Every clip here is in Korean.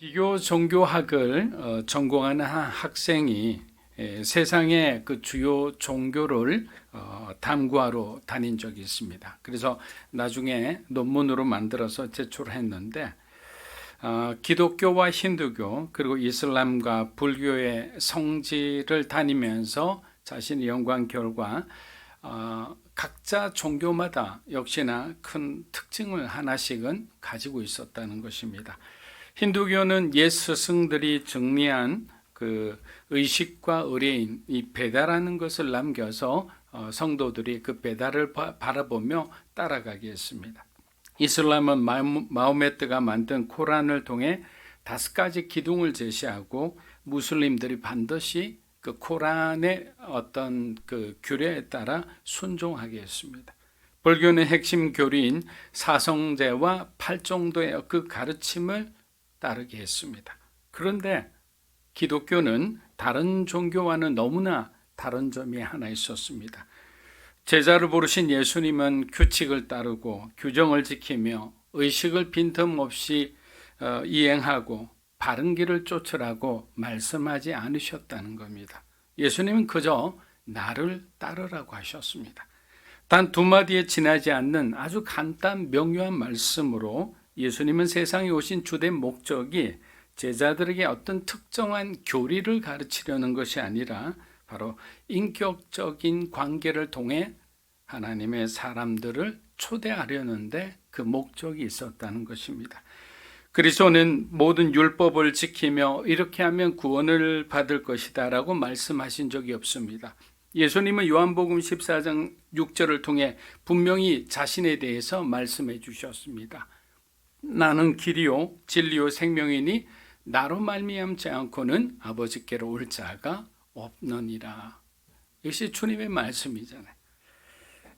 기교 종교학을 전공하는 한 학생이 세상의 그 주요 종교를 탐구하러 다닌 적이 있습니다. 그래서 나중에 논문으로 만들어서 제출했는데 기독교와 힌두교 그리고 이슬람과 불교의 성지를 다니면서 자신의 연구한 결과 각자 종교마다 역시나 큰 특징을 하나씩은 가지고 있었다는 것입니다. 힌두교는 옛 스승들이 정리한 그 의식과 의뢰인, 이 배달하는 것을 남겨서 성도들이 그 배달을 바라보며 따라가게 했습니다. 이슬람은 마호메트가 만든 코란을 통해 5가지 기둥을 제시하고 무슬림들이 반드시 그 코란의 어떤 그 규례에 따라 순종하게 했습니다. 불교는 핵심 교리인 사성제와 8종도의 그 가르침을 따르게 했습니다. 그런데 기독교는 다른 종교와는 너무나 다른 점이 하나 있었습니다. 제자를 부르신 예수님은 규칙을 따르고 규정을 지키며 의식을 빈틈없이 이행하고 바른 길을 쫓으라고 말씀하지 않으셨다는 겁니다. 예수님은 그저 나를 따르라고 하셨습니다. 단 2마디에 지나지 않는 아주 간단 명료한 말씀으로 예수님은 세상에 오신 주된 목적이 제자들에게 어떤 특정한 교리를 가르치려는 것이 아니라 바로 인격적인 관계를 통해 하나님의 사람들을 초대하려는데 그 목적이 있었다는 것입니다. 그리스도는 모든 율법을 지키며 이렇게 하면 구원을 받을 것이다 라고 말씀하신 적이 없습니다. 예수님은 요한복음 14장 6절을 통해 분명히 자신에 대해서 말씀해 주셨습니다. 나는 길이요 진리요 생명이니 나로 말미암지 않고는 아버지께로 올 자가 없느니라. 이것이 주님의 말씀이잖아요.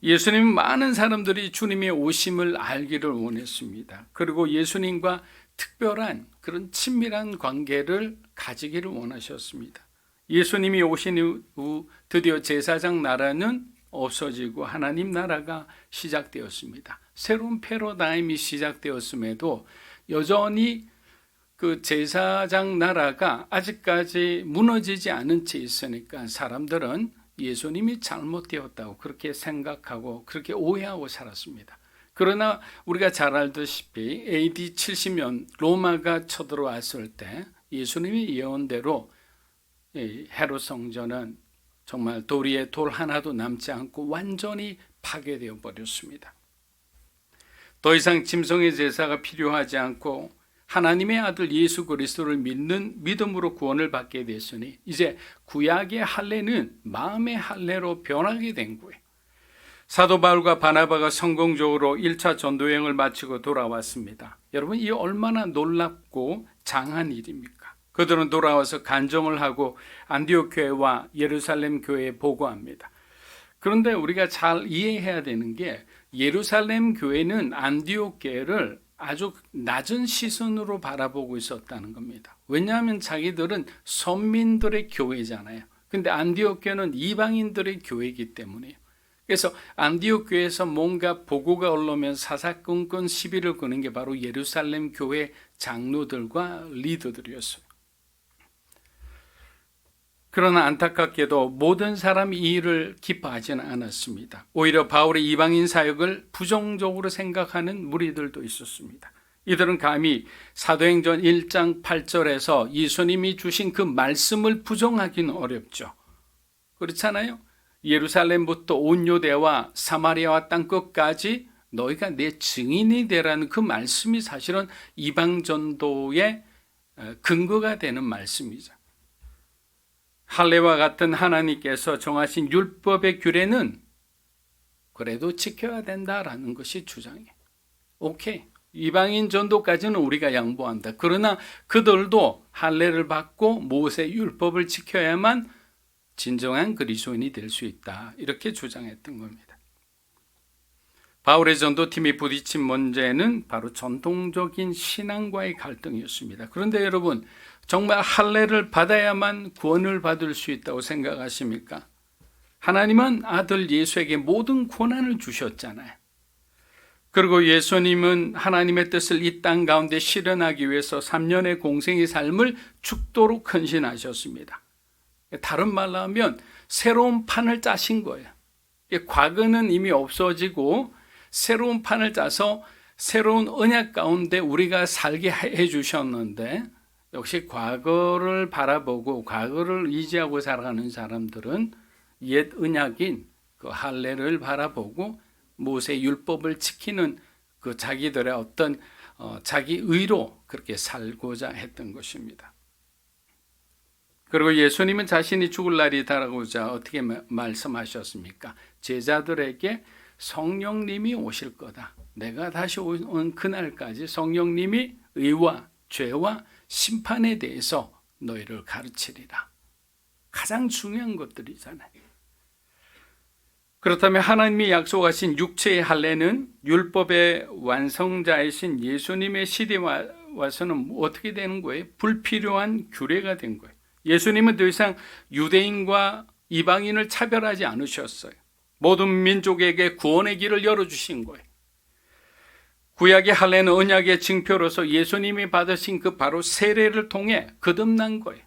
예수님은 많은 사람들이 주님의 오심을 알기를 원했습니다. 그리고 예수님과 특별한 그런 친밀한 관계를 가지기를 원하셨습니다. 예수님이 오신 후 드디어 제사장 나라는 없어지고 하나님 나라가 시작되었습니다. 새로운 패러다임이 시작되었음에도 여전히 그 제사장 나라가 아직까지 무너지지 않은 채 있으니까 사람들은 예수님이 잘못되었다고 그렇게 생각하고 그렇게 오해하고 살았습니다. 그러나 우리가 잘 알다시피 AD 70년 로마가 쳐들어왔을 때 예수님이 예언대로 헤롯 성전은 정말 도리에 돌 하나도 남지 않고 완전히 파괴되어 버렸습니다. 더 이상 짐승의 제사가 필요하지 않고 하나님의 아들 예수 그리스도를 믿는 믿음으로 구원을 받게 됐으니 이제 구약의 할례는 마음의 할례로 변하게 된 거예요. 사도 바울과 바나바가 성공적으로 1차 전도여행을 마치고 돌아왔습니다. 여러분, 이 얼마나 놀랍고 장한 일입니까? 그들은 돌아와서 간증을 하고 안디옥 교회와 예루살렘 교회에 보고합니다. 그런데 우리가 잘 이해해야 되는 게 예루살렘 교회는 안디옥 교회를 아주 낮은 시선으로 바라보고 있었다는 겁니다. 왜냐하면 자기들은 선민들의 교회잖아요. 근데 안디옥 교회는 이방인들의 교회이기 때문이에요. 그래서 안디옥 교회에서 뭔가 보고가 올라오면 사사건건 시비를 거는 게 바로 예루살렘 교회 장로들과 리더들이었어요. 그러나 안타깝게도 모든 사람이 이 일을 기뻐하지는 않았습니다. 오히려 바울의 이방인 사역을 부정적으로 생각하는 무리들도 있었습니다. 이들은 감히 사도행전 1장 8절에서 예수님이 주신 그 말씀을 부정하기는 어렵죠. 그렇잖아요. 예루살렘부터 온 유대와 사마리아와 땅끝까지 너희가 내 증인이 되라는 그 말씀이 사실은 이방 전도의 근거가 되는 말씀이죠. 할례와 같은 하나님께서 정하신 율법의 규례는 그래도 지켜야 된다라는 것이 주장이에요. 오케이. 이방인 전도까지는 우리가 양보한다. 그러나 그들도 할례를 받고 모세 율법을 지켜야만 진정한 그리스도인이 될 수 있다. 이렇게 주장했던 겁니다. 바울의 전도팀이 부딪힌 문제는 바로 전통적인 신앙과의 갈등이었습니다. 그런데 여러분, 정말 할례를 받아야만 구원을 받을 수 있다고 생각하십니까? 하나님은 아들 예수에게 모든 권한을 주셨잖아요. 그리고 예수님은 하나님의 뜻을 이 땅 가운데 실현하기 위해서 3년의 공생의 삶을 죽도록 헌신하셨습니다. 다른 말로 하면 새로운 판을 짜신 거예요. 과거는 이미 없어지고 새로운 판을 짜서 새로운 언약 가운데 우리가 살게 해 주셨는데, 역시 과거를 바라보고 과거를 의지하고 살아가는 사람들은 옛 언약인 그 할례를 바라보고 모세 율법을 지키는 그 자기들의 어떤 자기 의로 그렇게 살고자 했던 것입니다. 그리고 예수님은 자신이 죽을 날이 다가오자 어떻게 말씀하셨습니까? 제자들에게 성령님이 오실 거다. 내가 다시 온 그날까지 성령님이 의와 죄와 심판에 대해서 너희를 가르치리라. 가장 중요한 것들이잖아요. 그렇다면 하나님이 약속하신 육체의 할례는 율법의 완성자이신 예수님의 시대에 와서는 어떻게 되는 거예요? 불필요한 규례가 된 거예요. 예수님은 더 이상 유대인과 이방인을 차별하지 않으셨어요. 모든 민족에게 구원의 길을 열어주신 거예요. 구약의 할례는 언약의 징표로서 예수님이 받으신 그 바로 세례를 통해 거듭난 거예요.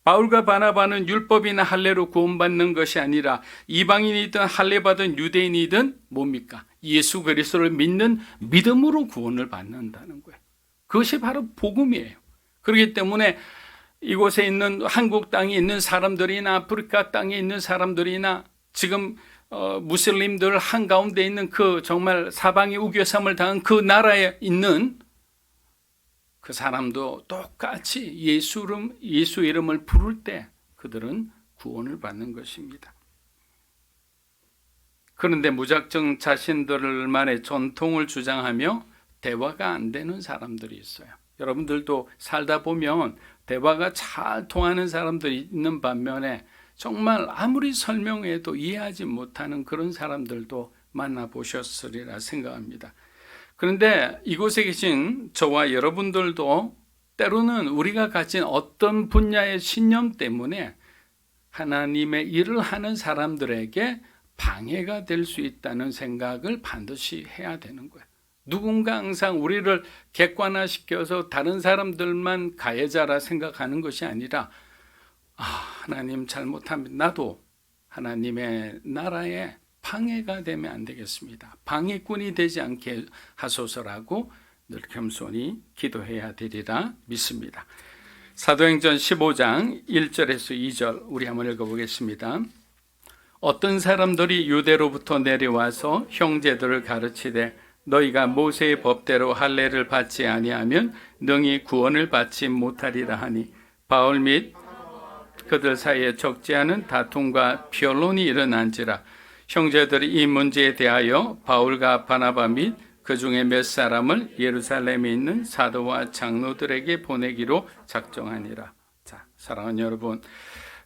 바울과 바나바는 율법이나 할례로 구원받는 것이 아니라 이방인이든 할례 받은 유대인이든 뭡니까? 예수 그리스도를 믿는 믿음으로 구원을 받는다는 거예요. 그것이 바로 복음이에요. 그렇기 때문에 이곳에 있는 한국 땅에 있는 사람들이나 아프리카 땅에 있는 사람들이나 지금 무슬림들 한가운데 있는 그 정말 사방에 우겨쌈을 당한 그 나라에 있는 그 사람도 똑같이 예수 이름을 부를 때 그들은 구원을 받는 것입니다. 그런데 무작정 자신들만의 전통을 주장하며 대화가 안 되는 사람들이 있어요. 여러분들도 살다 보면 대화가 잘 통하는 사람들이 있는 반면에 정말 아무리 설명해도 이해하지 못하는 그런 사람들도 만나보셨으리라 생각합니다. 그런데 이곳에 계신 저와 여러분들도 때로는 우리가 가진 어떤 분야의 신념 때문에 하나님의 일을 하는 사람들에게 방해가 될 수 있다는 생각을 반드시 해야 되는 거예요. 누군가 항상 우리를 객관화시켜서 다른 사람들만 가해자라 생각하는 것이 아니라 하나님 잘못하면 나도 하나님의 나라에 방해가 되면 안 되겠습니다. 방해꾼이 되지 않게 하소서라고 늘 겸손히 기도해야 되리라 믿습니다. 사도행전 15장 1절에서 2절 우리 한번 읽어보겠습니다. 어떤 사람들이 유대로부터 내려와서 형제들을 가르치되 너희가 모세의 법대로 할례를 받지 아니하면 능히 구원을 받지 못하리라 하니 바울 및 그들 사이에 적지 않은 다툼과 변론이 일어난지라. 형제들이 이 문제에 대하여 바울과 바나바 및 그 중에 몇 사람을 예루살렘에 있는 사도와 장로들에게 보내기로 작정하니라. 자, 사랑하는 여러분,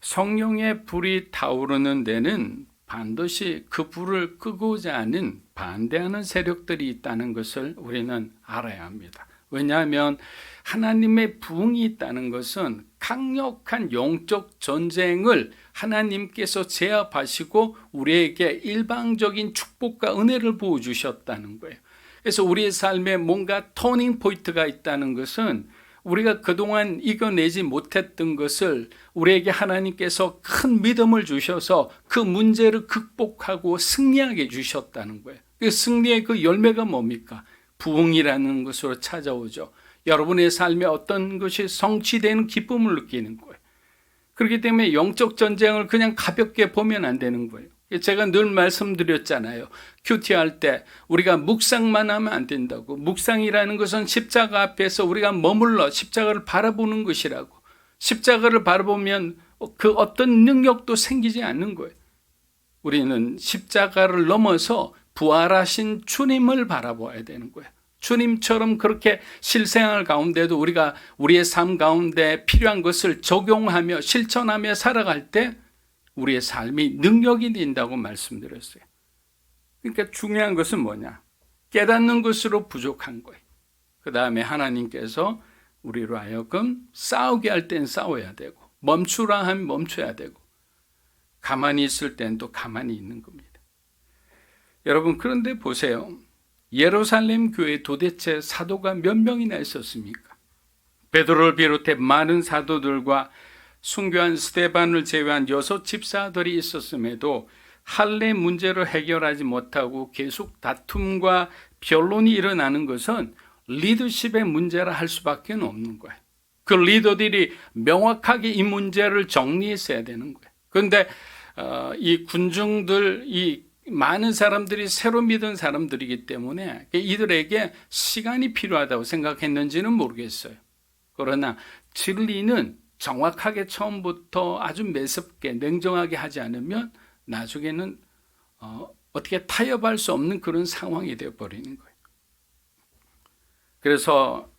성령의 불이 타오르는 데는 반드시 그 불을 끄고자 하는 반대하는 세력들이 있다는 것을 우리는 알아야 합니다. 왜냐하면 하나님의 부흥이 있다는 것은 강력한 영적 전쟁을 하나님께서 제압하시고 우리에게 일방적인 축복과 은혜를 부어주셨다는 거예요. 그래서 우리의 삶에 뭔가 터닝 포인트가 있다는 것은 우리가 그동안 이겨내지 못했던 것을 우리에게 하나님께서 큰 믿음을 주셔서 그 문제를 극복하고 승리하게 주셨다는 거예요. 그 승리의 그 열매가 뭡니까? 부흥이라는 것으로 찾아오죠. 여러분의 삶에 어떤 것이 성취되는 기쁨을 느끼는 거예요. 그렇기 때문에 영적 전쟁을 그냥 가볍게 보면 안 되는 거예요. 제가 늘 말씀드렸잖아요. 큐티할 때 우리가 묵상만 하면 안 된다고. 묵상이라는 것은 십자가 앞에서 우리가 머물러 십자가를 바라보는 것이라고. 십자가를 바라보면 그 어떤 능력도 생기지 않는 거예요. 우리는 십자가를 넘어서 부활하신 주님을 바라봐야 되는 거예요. 주님처럼 그렇게 실생활 가운데도 우리가 우리의 삶 가운데 필요한 것을 적용하며 실천하며 살아갈 때 우리의 삶이 능력이 된다고 말씀드렸어요. 그러니까 중요한 것은 뭐냐? 깨닫는 것으로 부족한 거예요. 그 다음에 하나님께서 우리로 하여금 싸우게 할 땐 싸워야 되고 멈추라 하면 멈춰야 되고 가만히 있을 땐 또 가만히 있는 겁니다. 여러분, 그런데 보세요. 예루살렘 교회에 도대체 사도가 몇 명이나 있었습니까? 베드로를 비롯해 많은 사도들과 순교한 스데반을 제외한 6 집사들이 있었음에도 할례 문제를 해결하지 못하고 계속 다툼과 변론이 일어나는 것은 리더십의 문제라 할 수밖에 없는 거예요. 그 리더들이 명확하게 이 문제를 정리했어야 되는 거예요. 그런데 이 군중들, 이 많은 사람들이 새로 믿은 사람들이기 때문에 이들에게 시간이 필요하다고 생각했는지는 모르겠어요. 그러나 진리는 정확하게 처음부터 아주 매섭게 냉정하게 하지 않으면 나중에는 어떻게 타협할 수 없는 그런 상황이 되어버리는 거예요. 그래서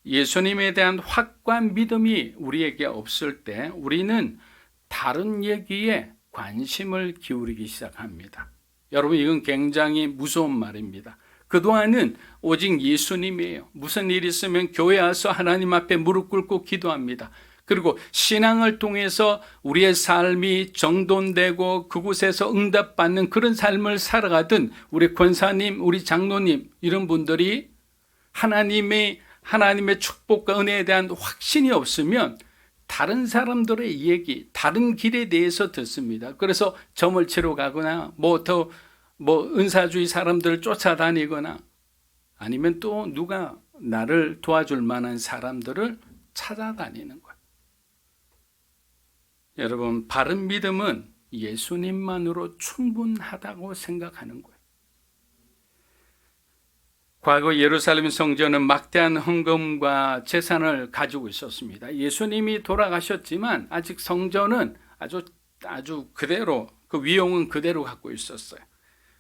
예수님에 대한 확고한 믿음이 우리에게 없을 때 우리는 다른 얘기에 관심을 기울이기 시작합니다. 여러분, 이건 굉장히 무서운 말입니다. 그동안은 오직 예수님이에요. 무슨 일이 있으면 교회 와서 하나님 앞에 무릎 꿇고 기도합니다. 그리고 신앙을 통해서 우리의 삶이 정돈되고 그곳에서 응답받는 그런 삶을 살아가던 우리 권사님, 우리 장로님 이런 분들이 하나님의 축복과 은혜에 대한 확신이 없으면 다른 사람들의 얘기, 다른 길에 대해서 듣습니다. 그래서 점을 치러 가거나 은사주의 사람들을 쫓아다니거나 아니면 또 누가 나를 도와줄 만한 사람들을 찾아다니는 거예요. 여러분, 바른 믿음은 예수님만으로 충분하다고 생각하는 거예요. 과거 예루살렘 성전은 막대한 헌금과 재산을 가지고 있었습니다. 예수님이 돌아가셨지만 아직 성전은 아주 그대로, 그 위용은 그대로 갖고 있었어요.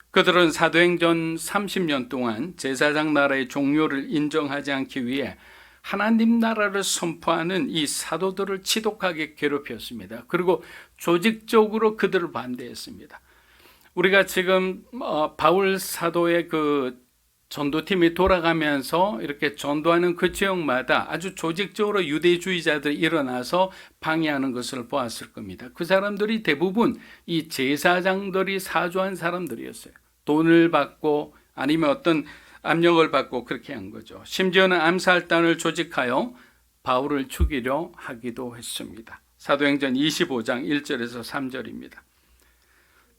그들은 사도행전 30년 동안 제사장 나라의 종료를 인정하지 않기 위해 하나님 나라를 선포하는 이 사도들을 지독하게 괴롭혔습니다. 그리고 조직적으로 그들을 반대했습니다. 우리가 지금 바울 사도의 그 전도팀이 돌아가면서 이렇게 전도하는 그 지역마다 아주 조직적으로 유대주의자들이 일어나서 방해하는 것을 보았을 겁니다. 그 사람들이 대부분 이 제사장들이 사주한 사람들이었어요. 돈을 받고 아니면 어떤 압력을 받고 그렇게 한 거죠. 심지어는 암살단을 조직하여 바울을 죽이려 하기도 했습니다. 사도행전 25장 1절에서 3절입니다.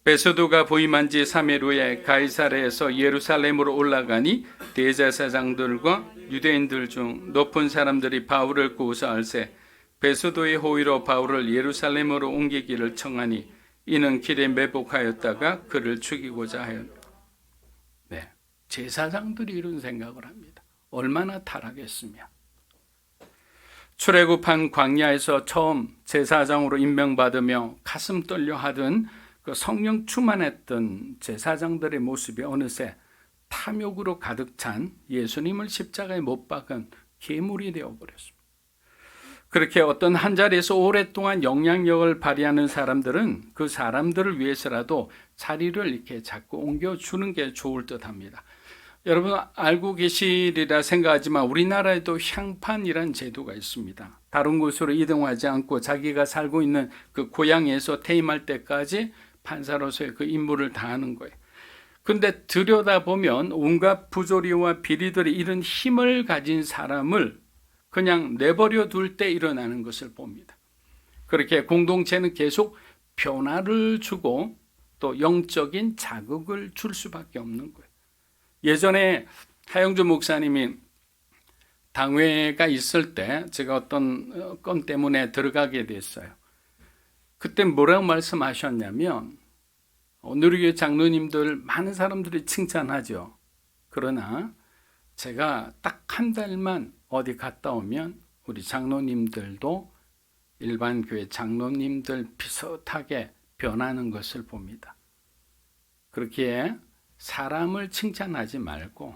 베소도가 부임한 지 3일 후에 가이사랴에서 예루살렘으로 올라가니 대제사장들과 유대인들 중 높은 사람들이 바울을 구사할세 베소도의 호의로 바울을 예루살렘으로 옮기기를 청하니 이는 길에 매복하였다가 그를 죽이고자 하였다. 네, 제사장들이 이런 생각을 합니다. 얼마나 타락했으면. 출애굽한 광야에서 처음 제사장으로 임명받으며 가슴 떨려 하던 그 성령 충만했던 제사장들의 모습이 어느새 탐욕으로 가득 찬 예수님을 십자가에 못 박은 괴물이 되어버렸습니다. 그렇게 어떤 한 자리에서 오랫동안 영향력을 발휘하는 사람들은 그 사람들을 위해서라도 자리를 이렇게 자꾸 옮겨주는 게 좋을 듯 합니다. 여러분 알고 계시리라 생각하지만 우리나라에도 향판이란 제도가 있습니다. 다른 곳으로 이동하지 않고 자기가 살고 있는 그 고향에서 퇴임할 때까지 판사로서의 그 임무를 다하는 거예요. 근데 들여다보면 온갖 부조리와 비리들이 이런 힘을 가진 사람을 그냥 내버려 둘 때 일어나는 것을 봅니다. 그렇게 공동체는 계속 변화를 주고 또 영적인 자극을 줄 수밖에 없는 거예요. 예전에 하영주 목사님이 당회가 있을 때 제가 어떤 건 때문에 들어가게 됐어요. 그때 뭐라고 말씀하셨냐면 누리교회 장로님들 많은 사람들이 칭찬하죠. 그러나 제가 딱 한 달만 어디 갔다 오면 우리 장로님들도 일반 교회 장로님들 비슷하게 변하는 것을 봅니다. 그렇게 사람을 칭찬하지 말고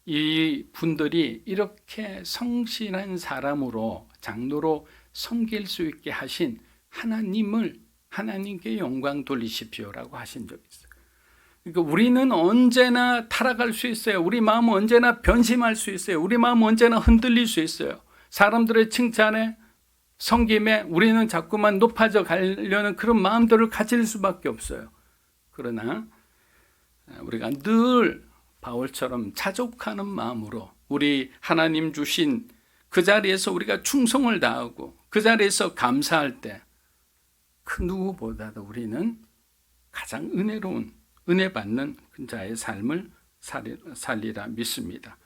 이 분들이 이렇게 성실한 사람으로 장로로 섬길 수 있게 하신 하나님께 영광 돌리십시오라고 하신 적이 있어요. 그러니까 우리는 언제나 타락할 수 있어요. 우리 마음은 언제나 변심할 수 있어요. 우리 마음은 언제나 흔들릴 수 있어요. 사람들의 칭찬에 섬김에 우리는 자꾸만 높아져 가려는 그런 마음들을 가질 수밖에 없어요. 그러나 우리가 늘 바울처럼 자족하는 마음으로 우리 하나님 주신 그 자리에서 우리가 충성을 다하고 그 자리에서 감사할 때 그 누구보다도 우리는 가장 은혜로운 은혜 받는 자의 삶을 살리라 믿습니다.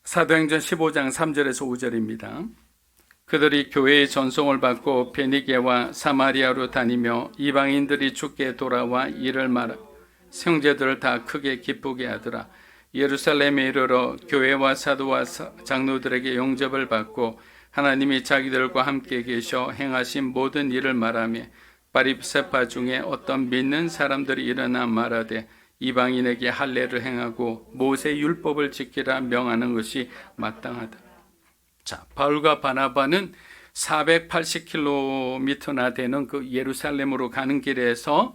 사도행전 15장 3절에서 5절입니다. 그들이 교회의 전송을 받고 베니게와 사마리아로 다니며 이방인들이 주께 돌아와 이를 말하 형제들을 다 크게 기쁘게 하더라. 예루살렘에 이르러 교회와 사도와 장로들에게 영접을 받고 하나님이 자기들과 함께 계셔 행하신 모든 일을 말하며 바리새파 중에 어떤 믿는 사람들이 일어나 말하되 이방인에게 할례를 행하고 모세 율법을 지키라 명하는 것이 마땅하다. 자, 바울과 바나바는 480km나 되는 그 예루살렘으로 가는 길에서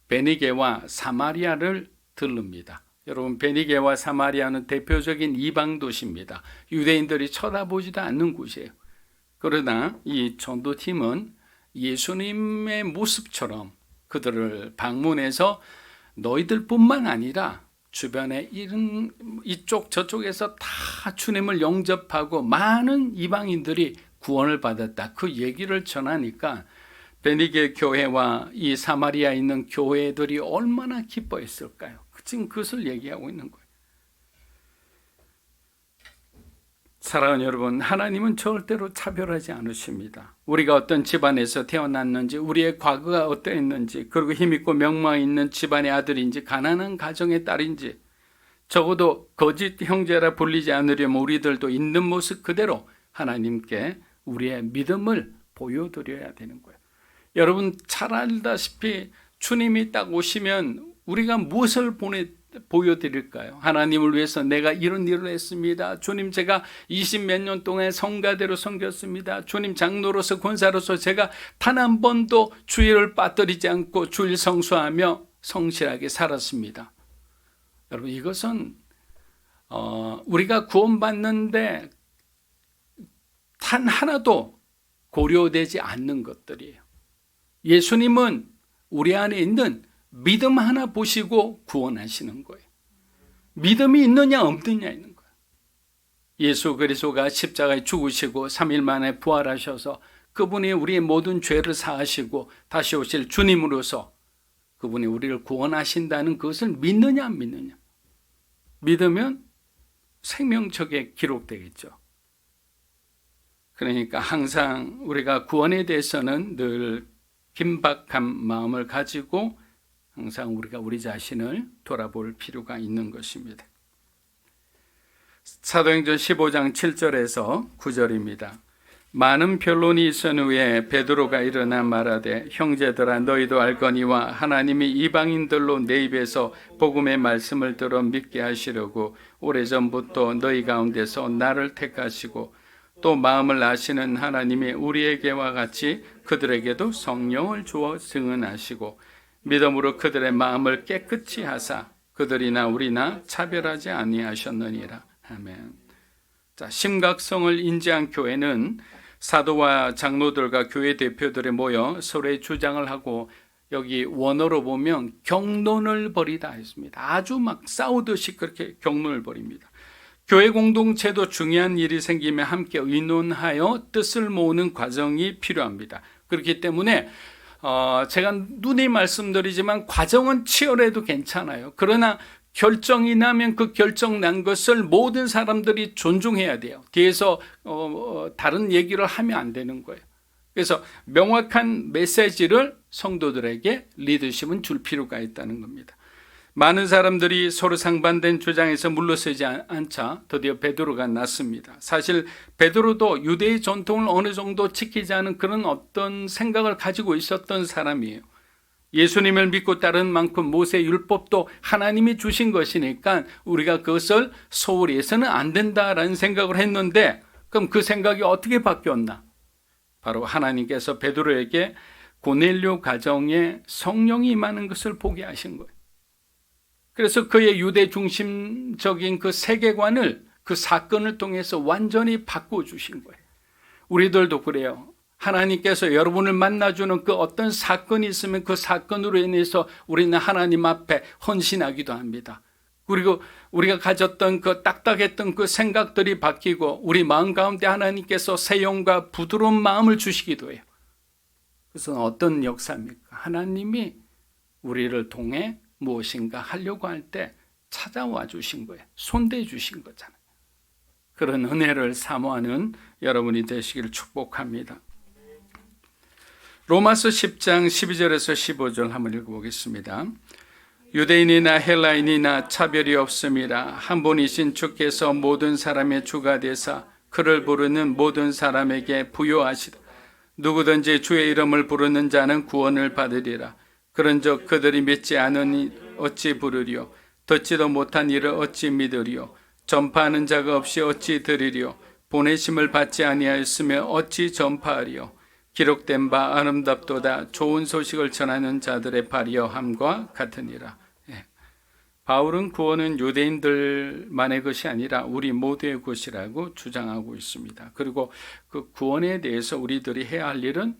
베니게와 사마리아를 들릅니다. 여러분, 베니게와 사마리아는 대표적인 이방 도시입니다. 유대인들이 쳐다보지도 않는 곳이에요. 그러나 이 전도팀은 예수님의 모습처럼 그들을 방문해서 너희들뿐만 아니라 주변에 이런 이쪽 저쪽에서 다 주님을 영접하고 많은 이방인들이 구원을 받았다. 그 얘기를 전하니까 베니게 교회와 이 사마리아에 있는 교회들이 얼마나 기뻐했을까요? 지금 그것을 얘기하고 있는 거예요. 사랑하는 여러분, 하나님은 절대로 차별하지 않으십니다. 우리가 어떤 집안에서 태어났는지, 우리의 과거가 어떠했는지, 그리고 힘있고 명망 있는 집안의 아들인지, 가난한 가정의 딸인지, 적어도 거짓 형제라 불리지 않으려면 우리들도 있는 모습 그대로 하나님께 우리의 믿음을 보여드려야 되는 거예요. 여러분 잘 알다시피 주님이 딱 오시면 우리가 무엇을 보여드릴까요? 하나님을 위해서 내가 이런 일을 했습니다. 주님, 제가 20몇 년 동안 성가대로 섬겼습니다. 주님, 장로로서 권사로서 제가 단 한 번도 주일을 빠뜨리지 않고 주일 성수하며 성실하게 살았습니다. 여러분, 이것은 우리가 구원받는데 단 하나도 고려되지 않는 것들이에요. 예수님은 우리 안에 있는 믿음 하나 보시고 구원하시는 거예요. 믿음이 있느냐 없느냐 있는 거예요. 예수 그리스도가 십자가에 죽으시고 3일 만에 부활하셔서 그분이 우리의 모든 죄를 사하시고 다시 오실 주님으로서 그분이 우리를 구원하신다는 그것을 믿느냐 안 믿느냐. 믿으면 생명책에 기록되겠죠. 그러니까 항상 우리가 구원에 대해서는 늘 긴박한 마음을 가지고 항상 우리가 우리 자신을 돌아볼 필요가 있는 것입니다. 사도행전 15장 7절에서 9절입니다. 많은 변론이 있은 후에 베드로가 일어나 말하되 형제들아 너희도 알거니와 하나님이 이방인들로 내 입에서 복음의 말씀을 들어 믿게 하시려고 오래전부터 너희 가운데서 나를 택하시고 또 마음을 아시는 하나님이 우리에게와 같이 그들에게도 성령을 주어 증언하시고 믿음으로 그들의 마음을 깨끗이 하사 그들이나 우리나 차별하지 아니하셨느니라. 아멘. 자, 심각성을 인지한 교회는 사도와 장로들과 교회 대표들이 모여 서로의 주장을 하고 여기 원어로 보면 경론을 벌이다 했습니다. 아주 막 싸우듯이 그렇게 경론을 벌입니다. 교회 공동체도 중요한 일이 생기면 함께 의논하여 뜻을 모으는 과정이 필요합니다. 그렇기 때문에 제가 누누이 말씀드리지만 과정은 치열해도 괜찮아요. 그러나 결정이 나면 그 결정 난 것을 모든 사람들이 존중해야 돼요. 뒤에서 다른 얘기를 하면 안 되는 거예요. 그래서 명확한 메시지를 성도들에게 리더십은 줄 필요가 있다는 겁니다. 많은 사람들이 서로 상반된 주장에서 물러서지 않자 드디어 베드로가 났습니다. 사실 베드로도 유대의 전통을 어느 정도 지키자는 그런 어떤 생각을 가지고 있었던 사람이에요. 예수님을 믿고 따른 만큼 모세 율법도 하나님이 주신 것이니까 우리가 그것을 소홀히 해서는 안 된다라는 생각을 했는데 그럼 그 생각이 어떻게 바뀌었나? 바로 하나님께서 베드로에게 고넬료 가정에 성령이 임하는 것을 보게 하신 거예요. 그래서 그의 유대 중심적인 그 세계관을 그 사건을 통해서 완전히 바꿔주신 거예요. 우리들도 그래요. 하나님께서 여러분을 만나주는 그 어떤 사건이 있으면 그 사건으로 인해서 우리는 하나님 앞에 헌신하기도 합니다. 그리고 우리가 가졌던 그 딱딱했던 그 생각들이 바뀌고 우리 마음 가운데 하나님께서 새 영과 부드러운 마음을 주시기도 해요. 그래서 어떤 역사입니까? 하나님이 우리를 통해 무엇인가 하려고 할 때 찾아와 주신 거예요. 손대 주신 거잖아요. 그런 은혜를 사모하는 여러분이 되시기를 축복합니다. 로마서 10장 12절에서 15절 한번 읽어보겠습니다. 유대인이나 헬라인이나 차별이 없음이라 한 분이신 주께서 모든 사람의 주가 되사 그를 부르는 모든 사람에게 부요하시다. 누구든지 주의 이름을 부르는 자는 구원을 받으리라. 그런즉 그들이 믿지 않으니 어찌 부르리요? 듣지도 못한 이를 어찌 믿으리요? 전파하는 자가 없이 어찌 들으리요? 보내심을 받지 아니하였으며 어찌 전파하리요? 기록된 바 아름답도다 좋은 소식을 전하는 자들의 발이여함과 같으니라. 바울은 구원은 유대인들만의 것이 아니라 우리 모두의 것이라고 주장하고 있습니다. 그리고 그 구원에 대해서 우리들이 해야 할 일은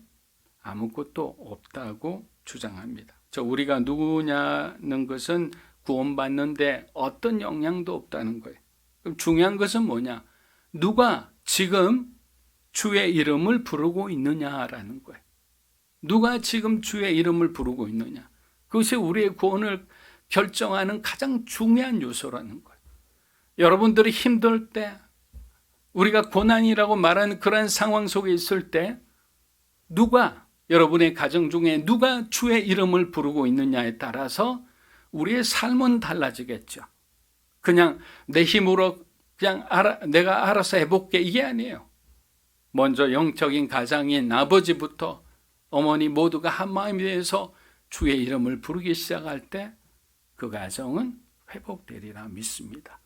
아무것도 없다고 주장합니다. 우리가 누구냐는 것은 구원받는데 어떤 영향도 없다는 거예요. 그럼 중요한 것은 뭐냐? 누가 지금 주의 이름을 부르고 있느냐라는 거예요. 누가 지금 주의 이름을 부르고 있느냐? 그것이 우리의 구원을 결정하는 가장 중요한 요소라는 거예요. 여러분들이 힘들 때, 우리가 고난이라고 말하는 그런 상황 속에 있을 때 누가, 여러분의 가정 중에 누가 주의 이름을 부르고 있느냐에 따라서 우리의 삶은 달라지겠죠. 그냥 내 힘으로 그냥 내가 알아서 해볼게 이게 아니에요. 먼저 영적인 가장인 아버지부터 어머니 모두가 한 마음이 되어서 주의 이름을 부르기 시작할 때 그 가정은 회복되리라 믿습니다.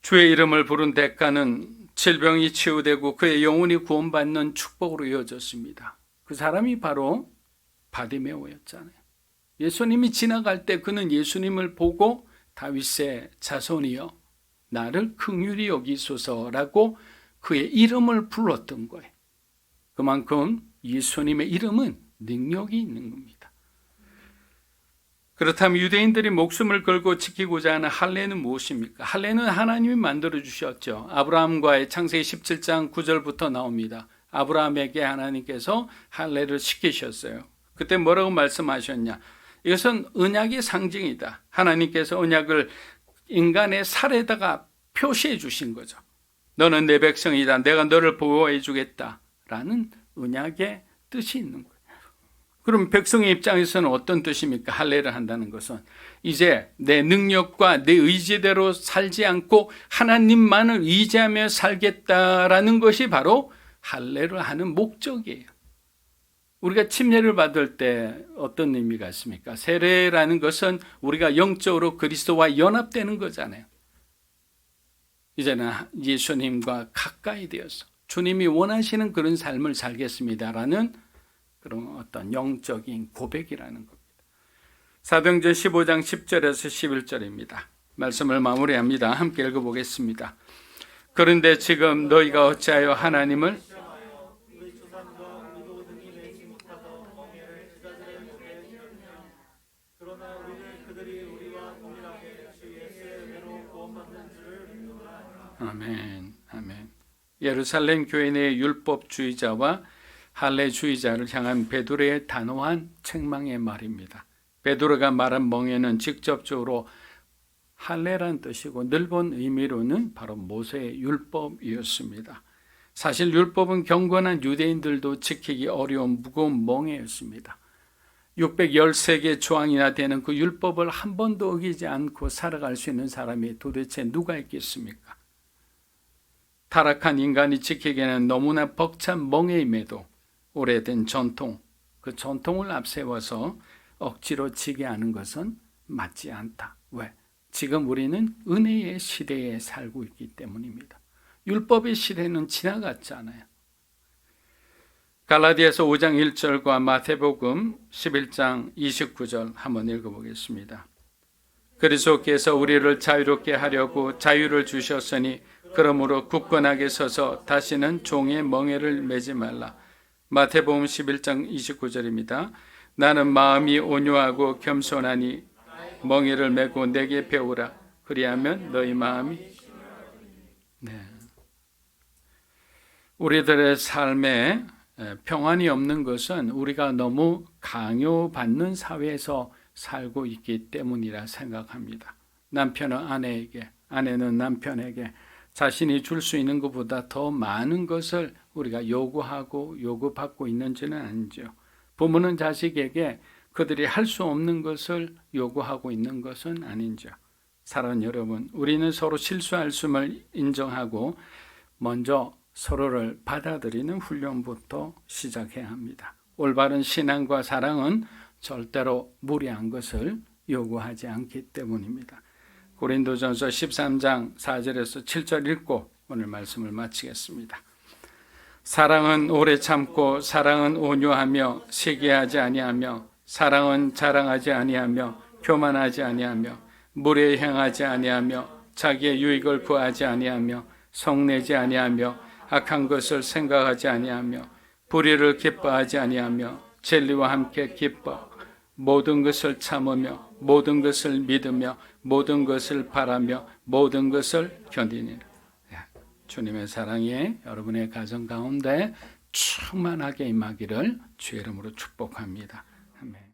주의 이름을 부른 대가는 질병이 치유되고 그의 영혼이 구원받는 축복으로 이어졌습니다. 그 사람이 바로 바디메오였잖아요. 예수님이 지나갈 때 그는 예수님을 보고 다윗의 자손이여 나를 긍휼히 여기소서라고 그의 이름을 불렀던 거예요. 그만큼 예수님의 이름은 능력이 있는 겁니다. 그렇다면 유대인들이 목숨을 걸고 지키고자 하는 할례는 무엇입니까? 할례는 하나님이 만들어 주셨죠. 아브라함과의 창세기 17장 9절부터 나옵니다. 아브라함에게 하나님께서 할례를 시키셨어요. 그때 뭐라고 말씀하셨냐? 이것은 언약의 상징이다. 하나님께서 언약을 인간의 살에다가 표시해 주신 거죠. 너는 내 백성이다. 내가 너를 보호해 주겠다라는 언약의 뜻이 있는 거예요. 그럼 백성의 입장에서는 어떤 뜻입니까? 할례를 한다는 것은 이제 내 능력과 내 의지대로 살지 않고 하나님만을 의지하며 살겠다라는 것이 바로 할례를 하는 목적이에요. 우리가 침례를 받을 때 어떤 의미가 있습니까? 세례라는 것은 우리가 영적으로 그리스도와 연합되는 거잖아요. 이제는 예수님과 가까이 되어서 주님이 원하시는 그런 삶을 살겠습니다라는 그런 어떤 영적인 고백이라는 겁니다. 사도행전 15장 10절에서 11절입니다. 말씀을 마무리합니다. 함께 읽어보겠습니다. 그런데 지금 너희가 어찌하여 하나님을 아멘, 아멘. 예루살렘 교회 내 율법주의자와 할례주의자를 향한 베드로의 단호한 책망의 말입니다. 베드로가 말한 멍에는 직접적으로 할례란 뜻이고 넓은 의미로는 바로 모세의 율법이었습니다. 사실 율법은 경건한 유대인들도 지키기 어려운 무거운 멍에였습니다. 613개 조항이나 되는 그 율법을 한 번도 어기지 않고 살아갈 수 있는 사람이 도대체 누가 있겠습니까? 타락한 인간이 지키기에는 너무나 벅찬 멍에임에도 오래된 전통, 그 전통을 앞세워서 억지로 지게 하는 것은 맞지 않다. 왜? 지금 우리는 은혜의 시대에 살고 있기 때문입니다. 율법의 시대는 지나갔잖아요. 갈라디아서 5장 1절과 마태복음 11장 29절 한번 읽어보겠습니다. 그리스도께서 우리를 자유롭게 하려고 자유를 주셨으니 그러므로 굳건하게 서서 다시는 종의 멍에를 매지 말라. 마태복음 11장 29절입니다. 나는 마음이 온유하고 겸손하니 멍에를 메고 내게 배우라. 그리하면 너희 마음이 우리들의 삶에 평안이 없는 것은 우리가 너무 강요받는 사회에서 살고 있기 때문이라 생각합니다. 남편은 아내에게, 아내는 남편에게 자신이 줄 수 있는 것보다 더 많은 것을 우리가 요구하고 요구받고 있는지는 아니죠. 부모는 자식에게 그들이 할 수 없는 것을 요구하고 있는 것은 아닌지요. 사랑하는 여러분, 우리는 서로 실수할 수를 인정하고 먼저 서로를 받아들이는 훈련부터 시작해야 합니다. 올바른 신앙과 사랑은 절대로 무리한 것을 요구하지 않기 때문입니다. 고린도전서 13장 4절에서 7절 읽고 오늘 말씀을 마치겠습니다. 사랑은 오래 참고 사랑은 온유하며 시기하지 아니하며 사랑은 자랑하지 아니하며 교만하지 아니하며 무례 행하지 아니하며 자기의 유익을 구하지 아니하며 성내지 아니하며 악한 것을 생각하지 아니하며 불의를 기뻐하지 아니하며 진리와 함께 기뻐 모든 것을 참으며 모든 것을 믿으며 모든 것을 바라며 모든 것을 견디니라. 주님의 사랑이 여러분의 가정 가운데 충만하게 임하기를 주의 이름으로 축복합니다. 아멘.